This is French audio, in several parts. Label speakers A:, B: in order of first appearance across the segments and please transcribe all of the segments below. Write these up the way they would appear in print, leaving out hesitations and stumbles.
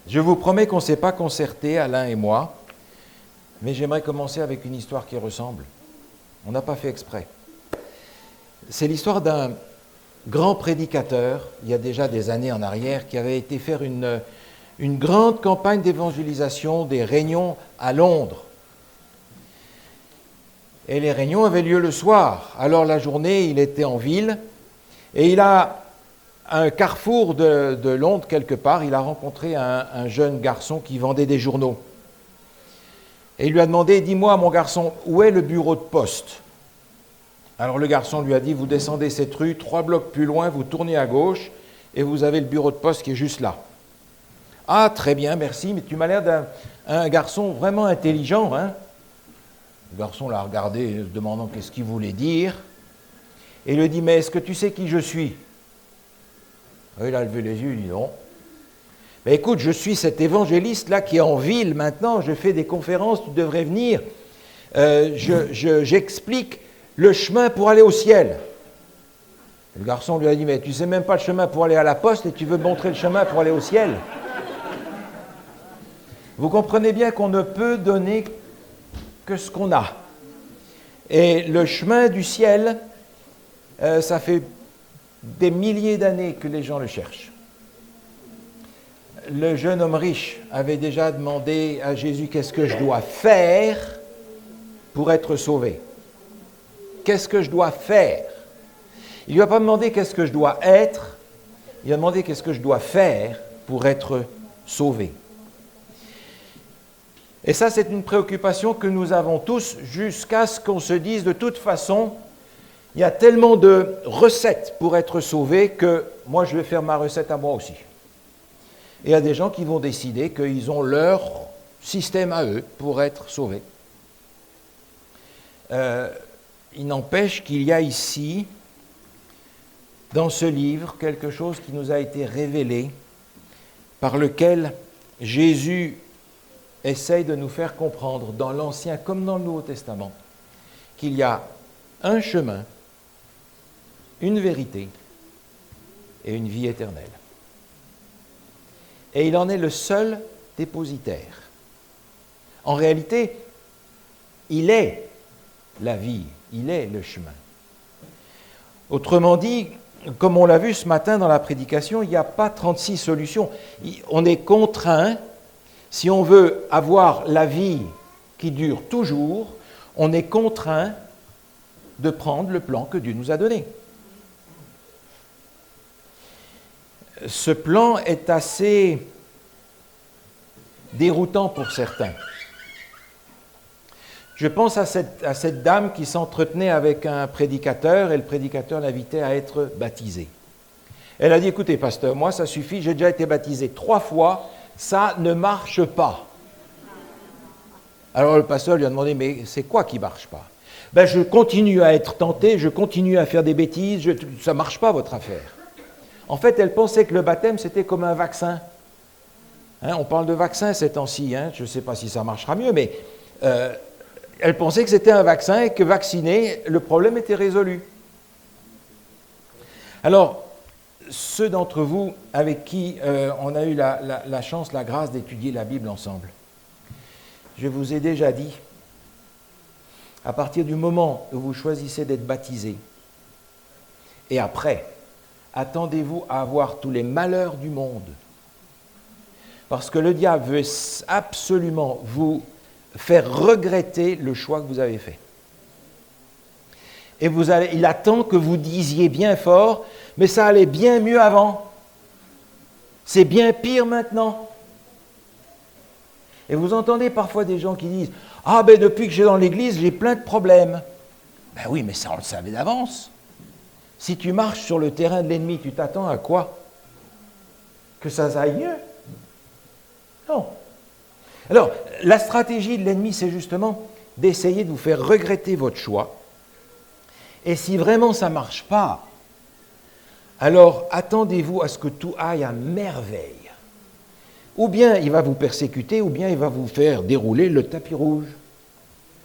A: Je vous promets qu'on ne s'est pas concerté, Alain et moi, mais j'aimerais commencer avec une histoire qui ressemble. On n'a pas fait exprès. C'est l'histoire d'un grand prédicateur, il y a déjà des années en arrière, qui avait été faire une grande campagne d'évangélisation des réunions à Londres. Et les réunions avaient lieu le soir. Alors la journée, il était en ville et il a, à un carrefour de Londres, quelque part, il a rencontré un jeune garçon qui vendait des journaux. Et il lui a demandé, dis-moi mon garçon, où est le bureau de poste ? Alors le garçon lui a dit, vous descendez cette rue, 3 blocs plus loin, vous tournez à gauche et vous avez le bureau de poste qui est juste là. Ah, très bien, merci, mais tu m'as l'air d'un garçon vraiment intelligent, hein ? Le garçon l'a regardé, se demandant qu'est-ce qu'il voulait dire. Et il lui dit, mais est-ce que tu sais qui je suis ? Il a levé les yeux, il dit non. Mais écoute, je suis cet évangéliste-là qui est en ville maintenant, je fais des conférences, tu devrais venir. J'explique le chemin pour aller au ciel. Le garçon lui a dit, mais tu ne sais même pas le chemin pour aller à la poste et tu veux me montrer le chemin pour aller au ciel ? Vous comprenez bien qu'on ne peut donner que ce qu'on a. Et le chemin du ciel, ça fait des milliers d'années que les gens le cherchent. Le jeune homme riche avait déjà demandé à Jésus, qu'est-ce que je dois faire pour être sauvé ? Qu'est-ce que je dois faire ? Il ne lui a pas demandé qu'est-ce que je dois être, il a demandé qu'est-ce que je dois faire pour être sauvé. Et ça, c'est une préoccupation que nous avons tous jusqu'à ce qu'on se dise, de toute façon, il y a tellement de recettes pour être sauvé que moi, je vais faire ma recette à moi aussi. Et il y a des gens qui vont décider qu'ils ont leur système à eux pour être sauvés. Il n'empêche qu'il y a ici, dans ce livre, quelque chose qui nous a été révélé, par lequel Jésus essaye de nous faire comprendre, dans l'Ancien comme dans le Nouveau Testament, qu'il y a un chemin, une vérité et une vie éternelle. Et il en est le seul dépositaire. En réalité, il est la vie, il est le chemin. Autrement dit, comme on l'a vu ce matin dans la prédication, il n'y a pas 36 solutions. On est contraint, si on veut avoir la vie qui dure toujours, on est contraint de prendre le plan que Dieu nous a donné. Ce plan est assez déroutant pour certains. Je pense à cette dame qui s'entretenait avec un prédicateur et le prédicateur l'invitait à être baptisé. Elle a dit, écoutez, pasteur, moi ça suffit, j'ai déjà été baptisé 3 fois, ça ne marche pas. Alors le pasteur lui a demandé, mais c'est quoi qui ne marche pas ? Ben, je continue à être tenté, je continue à faire des bêtises, ça ne marche pas votre affaire. En fait, elle pensait que le baptême, c'était comme un vaccin. Hein, on parle de vaccin ces temps-ci, hein, je ne sais pas si ça marchera mieux, mais elle pensait que c'était un vaccin et que vacciné, le problème était résolu. Alors, ceux d'entre vous avec qui on a eu la chance, la grâce d'étudier la Bible ensemble, je vous ai déjà dit, à partir du moment où vous choisissez d'être baptisé, et après, attendez-vous à avoir tous les malheurs du monde. Parce que le diable veut absolument vous faire regretter le choix que vous avez fait. Et il attend que vous disiez bien fort, mais ça allait bien mieux avant. C'est bien pire maintenant. Et vous entendez parfois des gens qui disent « Ah ben depuis que j'ai dans l'église, j'ai plein de problèmes. » Ben oui, mais ça on le savait d'avance. Si tu marches sur le terrain de l'ennemi, tu t'attends à quoi ? Que ça aille mieux ? Non. Alors, la stratégie de l'ennemi, c'est justement d'essayer de vous faire regretter votre choix. Et si vraiment ça ne marche pas, alors attendez-vous à ce que tout aille à merveille. Ou bien il va vous persécuter, ou bien il va vous faire dérouler le tapis rouge.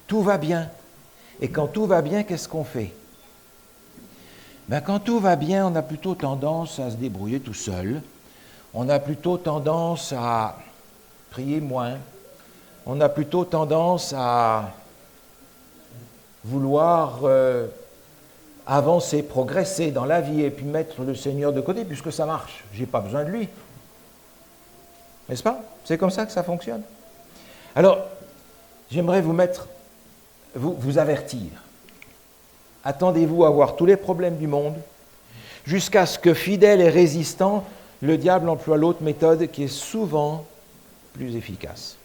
A: Tout va bien. Et quand tout va bien, qu'est-ce qu'on fait ? Ben, quand tout va bien, on a plutôt tendance à se débrouiller tout seul. On a plutôt tendance à prier moins. On a plutôt tendance à vouloir avancer, progresser dans la vie et puis mettre le Seigneur de côté puisque ça marche. Je n'ai pas besoin de lui. N'est-ce pas? C'est comme ça que ça fonctionne. Alors, j'aimerais vous avertir. Attendez-vous à voir tous les problèmes du monde jusqu'à ce que, fidèle et résistant, le diable emploie l'autre méthode qui est souvent plus efficace.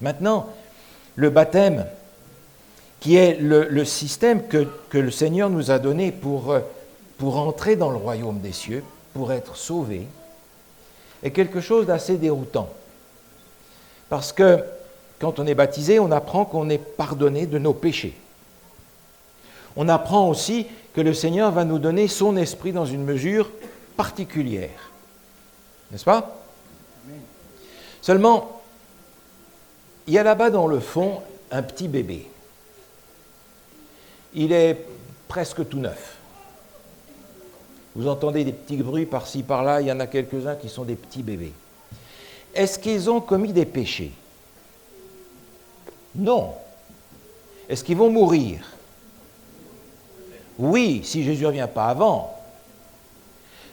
A: Maintenant, le baptême, qui est le système que le Seigneur nous a donné pour entrer dans le royaume des cieux, pour être sauvé, est quelque chose d'assez déroutant. Parce que quand on est baptisé, on apprend qu'on est pardonné de nos péchés. On apprend aussi que le Seigneur va nous donner son esprit dans une mesure particulière. N'est-ce pas? Seulement, il y a là-bas dans le fond un petit bébé. Il est presque tout neuf. Vous entendez des petits bruits par-ci, par-là, il y en a quelques-uns qui sont des petits bébés. Est-ce qu'ils ont commis des péchés? Non. Est-ce qu'ils vont mourir? Oui, si Jésus ne revient pas avant.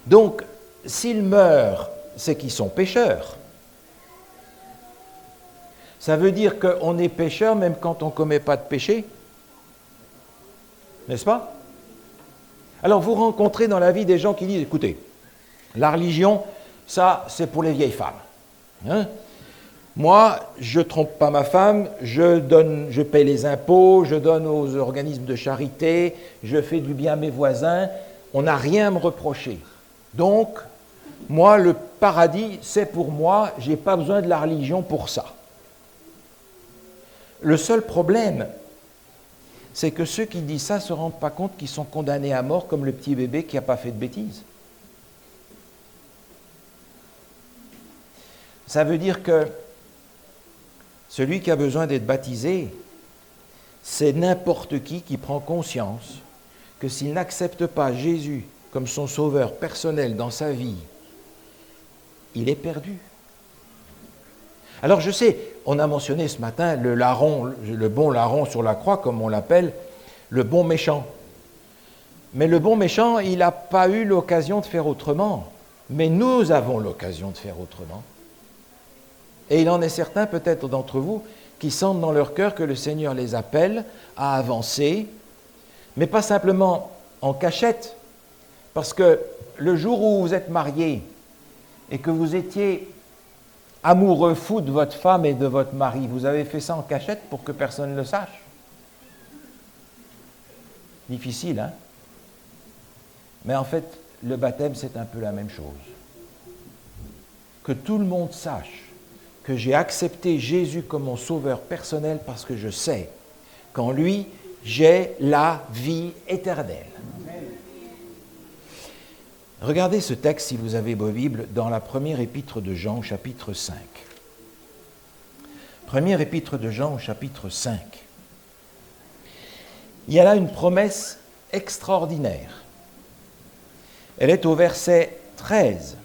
A: Donc, s'ils meurent, c'est qu'ils sont pécheurs. Ça veut dire qu'on est pécheur même quand on ne commet pas de péché? N'est-ce pas? Alors, vous rencontrez dans la vie des gens qui disent, écoutez, la religion, ça, c'est pour les vieilles femmes. Hein? Moi, je ne trompe pas ma femme, je paie les impôts, je donne aux organismes de charité, je fais du bien à mes voisins, on n'a rien à me reprocher. Donc, moi, le paradis, c'est pour moi, je n'ai pas besoin de la religion pour ça. Le seul problème, c'est que ceux qui disent ça ne se rendent pas compte qu'ils sont condamnés à mort comme le petit bébé qui n'a pas fait de bêtises. Ça veut dire que celui qui a besoin d'être baptisé, c'est n'importe qui prend conscience que s'il n'accepte pas Jésus comme son sauveur personnel dans sa vie, il est perdu. Alors je sais, on a mentionné ce matin le larron, le bon larron sur la croix, comme on l'appelle, le bon méchant. Mais le bon méchant, il n'a pas eu l'occasion de faire autrement. Mais nous avons l'occasion de faire autrement. Et il en est certain, peut-être d'entre vous, qui sentent dans leur cœur que le Seigneur les appelle à avancer, mais pas simplement en cachette, parce que le jour où vous êtes mariés et que vous étiez amoureux fou de votre femme et de votre mari, vous avez fait ça en cachette pour que personne ne le sache. Difficile, hein? Mais en fait, le baptême, c'est un peu la même chose. Que tout le monde sache que j'ai accepté Jésus comme mon sauveur personnel parce que je sais qu'en lui, j'ai la vie éternelle. Regardez ce texte, si vous avez vos Bibles, dans la première épître de Jean, chapitre 5. Première épître de Jean, chapitre 5. Il y a là une promesse extraordinaire. Elle est au verset 13.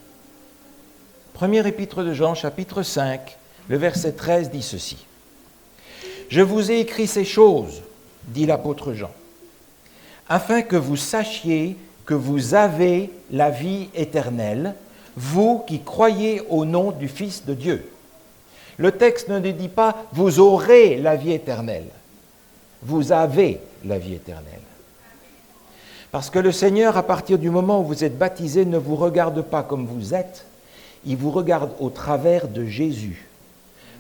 A: Première épître de Jean, chapitre 5, le verset 13 dit ceci. « Je vous ai écrit ces choses, dit l'apôtre Jean, afin que vous sachiez que vous avez la vie éternelle, vous qui croyez au nom du Fils de Dieu. » Le texte ne dit pas « vous aurez la vie éternelle », vous avez la vie éternelle. Parce que le Seigneur, à partir du moment où vous êtes baptisé, ne vous regarde pas comme vous êtes, il vous regarde au travers de Jésus.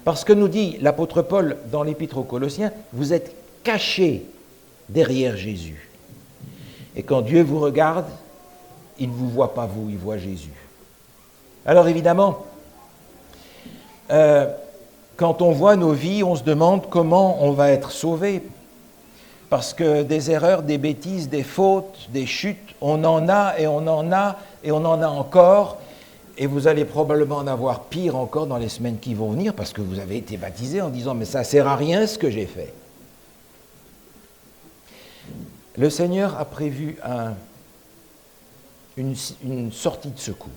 A: Parce que nous dit l'apôtre Paul dans l'épître aux Colossiens, vous êtes cachés derrière Jésus. Et quand Dieu vous regarde, il ne vous voit pas vous, il voit Jésus. Alors évidemment, quand on voit nos vies, on se demande comment on va être sauvé. Parce que des erreurs, des bêtises, des fautes, des chutes, on en a et on en a et on en a encore. Et vous allez probablement en avoir pire encore dans les semaines qui vont venir parce que vous avez été baptisé en disant « mais ça ne sert à rien ce que j'ai fait ». Le Seigneur a prévu une sortie de secours.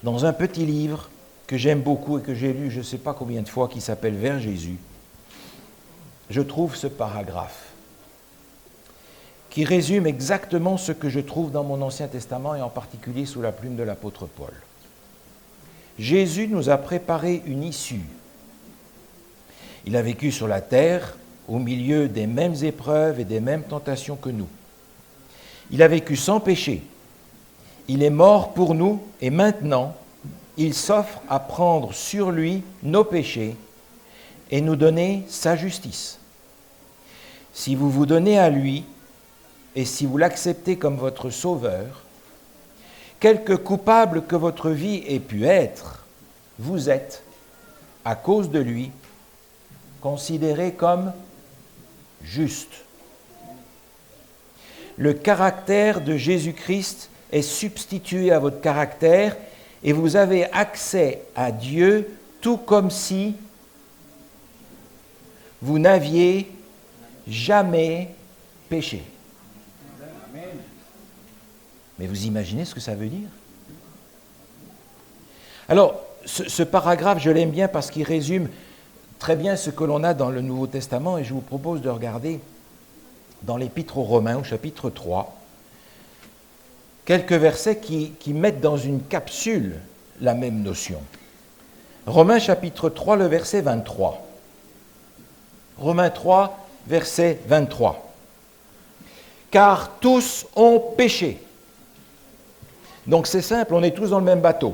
A: Dans un petit livre que j'aime beaucoup et que j'ai lu je ne sais pas combien de fois, qui s'appelle Vers Jésus, je trouve ce paragraphe qui résume exactement ce que je trouve dans mon Ancien Testament et en particulier sous la plume de l'apôtre Paul. Jésus nous a préparé une issue. Il a vécu sur la terre au milieu des mêmes épreuves et des mêmes tentations que nous. Il a vécu sans péché. Il est mort pour nous et maintenant, il s'offre à prendre sur lui nos péchés et nous donner sa justice. Si vous vous donnez à lui et si vous l'acceptez comme votre sauveur, quelque coupable que votre vie ait pu être, vous êtes, à cause de lui, considéré comme juste. Le caractère de Jésus-Christ est substitué à votre caractère et vous avez accès à Dieu tout comme si vous n'aviez jamais péché. Mais vous imaginez ce que ça veut dire? Alors, ce paragraphe, je l'aime bien parce qu'il résume très bien ce que l'on a dans le Nouveau Testament et je vous propose de regarder dans l'Épître aux Romains, au chapitre 3, quelques versets qui mettent dans une capsule la même notion. Romains chapitre 3, le verset 23. Romains 3, verset 23. Car tous ont péché. Donc c'est simple, on est tous dans le même bateau.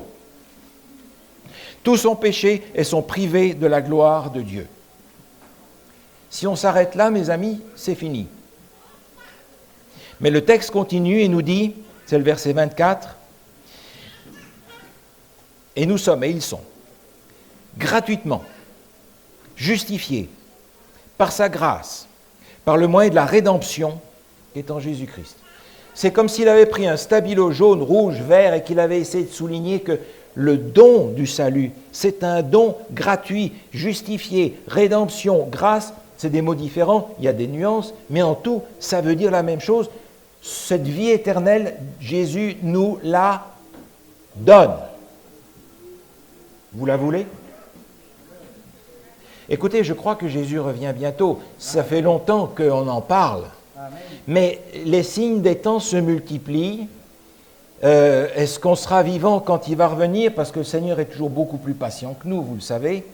A: Tous ont péché et sont privés de la gloire de Dieu. Si on s'arrête là, mes amis, c'est fini. Mais le texte continue et nous dit, c'est le verset 24, et nous sommes, et ils sont, gratuitement justifiés par sa grâce, par le moyen de la rédemption qui est en Jésus-Christ. C'est comme s'il avait pris un stabilo jaune, rouge, vert et qu'il avait essayé de souligner que le don du salut, c'est un don gratuit, justifié, rédemption, grâce, c'est des mots différents, il y a des nuances, mais en tout, ça veut dire la même chose. Cette vie éternelle, Jésus nous la donne. Vous la voulez? Écoutez, je crois que Jésus revient bientôt. Ça fait longtemps qu'on en parle. Mais les signes des temps se multiplient. Est-ce qu'on sera vivant quand il va revenir? Parce que le Seigneur est toujours beaucoup plus patient que nous, vous le savez.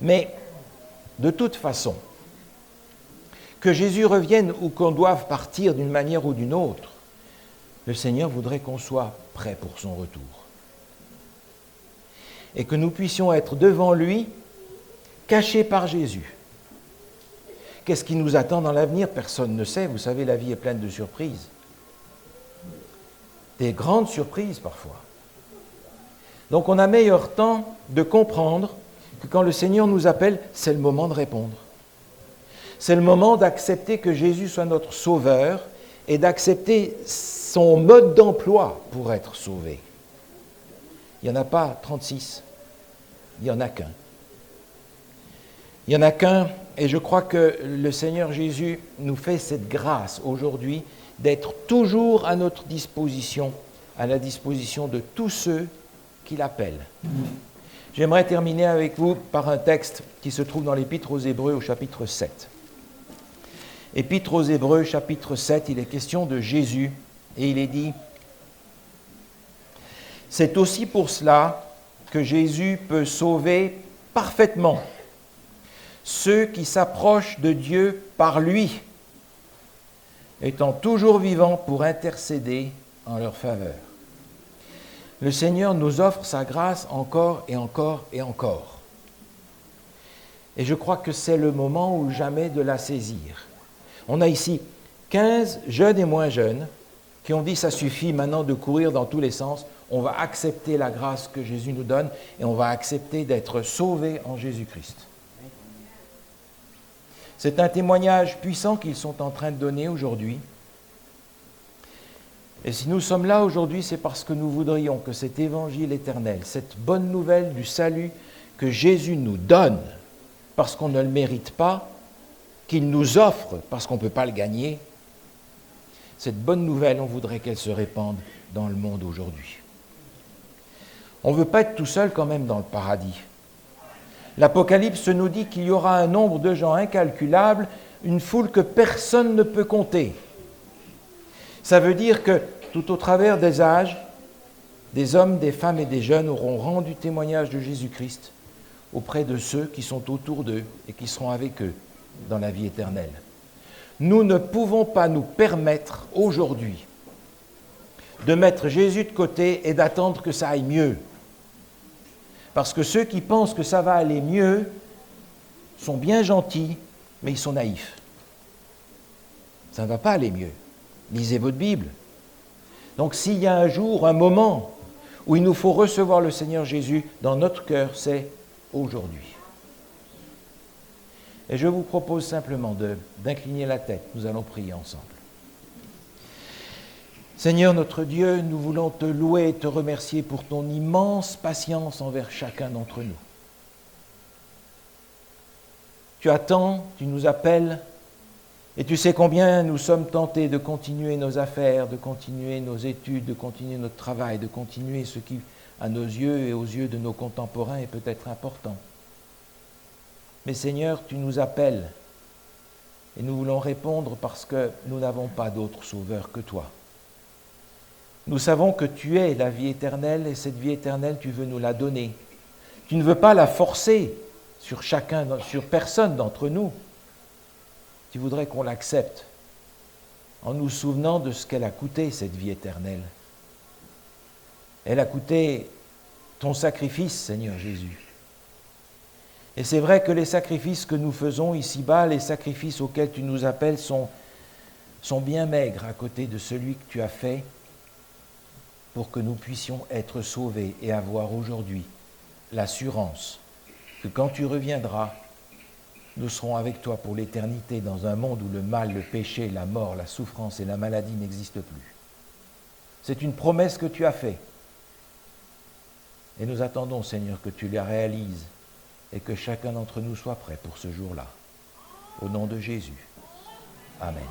A: Mais de toute façon, que Jésus revienne ou qu'on doive partir d'une manière ou d'une autre, le Seigneur voudrait qu'on soit prêt pour son retour. Et que nous puissions être devant lui, cachés par Jésus. Qu'est-ce qui nous attend dans l'avenir? Personne ne sait. Vous savez, la vie est pleine de surprises. Des grandes surprises parfois. Donc on a meilleur temps de comprendre que quand le Seigneur nous appelle, c'est le moment de répondre. C'est le moment d'accepter que Jésus soit notre sauveur et d'accepter son mode d'emploi pour être sauvé. Il n'y en a pas 36, il n'y en a qu'un. Il n'y en a qu'un, et je crois que le Seigneur Jésus nous fait cette grâce aujourd'hui d'être toujours à notre disposition, à la disposition de tous ceux qui l'appellent. J'aimerais terminer avec vous par un texte qui se trouve dans l'Épître aux Hébreux au chapitre 7. Épître aux Hébreux, chapitre 7, il est question de Jésus, et il est dit « C'est aussi pour cela que Jésus peut sauver parfaitement ceux qui s'approchent de Dieu par lui, étant toujours vivants pour intercéder en leur faveur. » Le Seigneur nous offre sa grâce encore et encore et encore. Et je crois que c'est le moment ou jamais de la saisir. On a ici 15 jeunes et moins jeunes qui ont dit « ça suffit maintenant de courir dans tous les sens, on va accepter la grâce que Jésus nous donne et on va accepter d'être sauvés en Jésus-Christ. » C'est un témoignage puissant qu'ils sont en train de donner aujourd'hui. Et si nous sommes là aujourd'hui, c'est parce que nous voudrions que cet évangile éternel, cette bonne nouvelle du salut que Jésus nous donne, parce qu'on ne le mérite pas, qu'il nous offre parce qu'on ne peut pas le gagner, cette bonne nouvelle, on voudrait qu'elle se répande dans le monde aujourd'hui. On ne veut pas être tout seul quand même dans le paradis. L'Apocalypse nous dit qu'il y aura un nombre de gens incalculable, une foule que personne ne peut compter. Ça veut dire que tout au travers des âges, des hommes, des femmes et des jeunes auront rendu témoignage de Jésus-Christ auprès de ceux qui sont autour d'eux et qui seront avec eux dans la vie éternelle. Nous ne pouvons pas nous permettre aujourd'hui de mettre Jésus de côté et d'attendre que ça aille mieux. Parce que ceux qui pensent que ça va aller mieux sont bien gentils, mais ils sont naïfs. Ça ne va pas aller mieux. Lisez votre Bible. Donc s'il y a un jour, un moment où il nous faut recevoir le Seigneur Jésus dans notre cœur, c'est aujourd'hui. Et je vous propose simplement d'incliner la tête. Nous allons prier ensemble. Seigneur notre Dieu, nous voulons te louer et te remercier pour ton immense patience envers chacun d'entre nous. Tu attends, tu nous appelles, et tu sais combien nous sommes tentés de continuer nos affaires, de continuer nos études, de continuer notre travail, de continuer ce qui, à nos yeux et aux yeux de nos contemporains, est peut-être important. Mais Seigneur, tu nous appelles, et nous voulons répondre parce que nous n'avons pas d'autre sauveur que toi. Nous savons que tu es la vie éternelle et cette vie éternelle, tu veux nous la donner. Tu ne veux pas la forcer sur personne d'entre nous. Tu voudrais qu'on l'accepte en nous souvenant de ce qu'elle a coûté, cette vie éternelle. Elle a coûté ton sacrifice, Seigneur Jésus. Et c'est vrai que les sacrifices que nous faisons ici-bas, les sacrifices auxquels tu nous appelles sont bien maigres à côté de celui que tu as fait pour que nous puissions être sauvés et avoir aujourd'hui l'assurance que quand tu reviendras, nous serons avec toi pour l'éternité dans un monde où le mal, le péché, la mort, la souffrance et la maladie n'existent plus. C'est une promesse que tu as faite. Et nous attendons, Seigneur, que tu la réalises et que chacun d'entre nous soit prêt pour ce jour-là. Au nom de Jésus. Amen.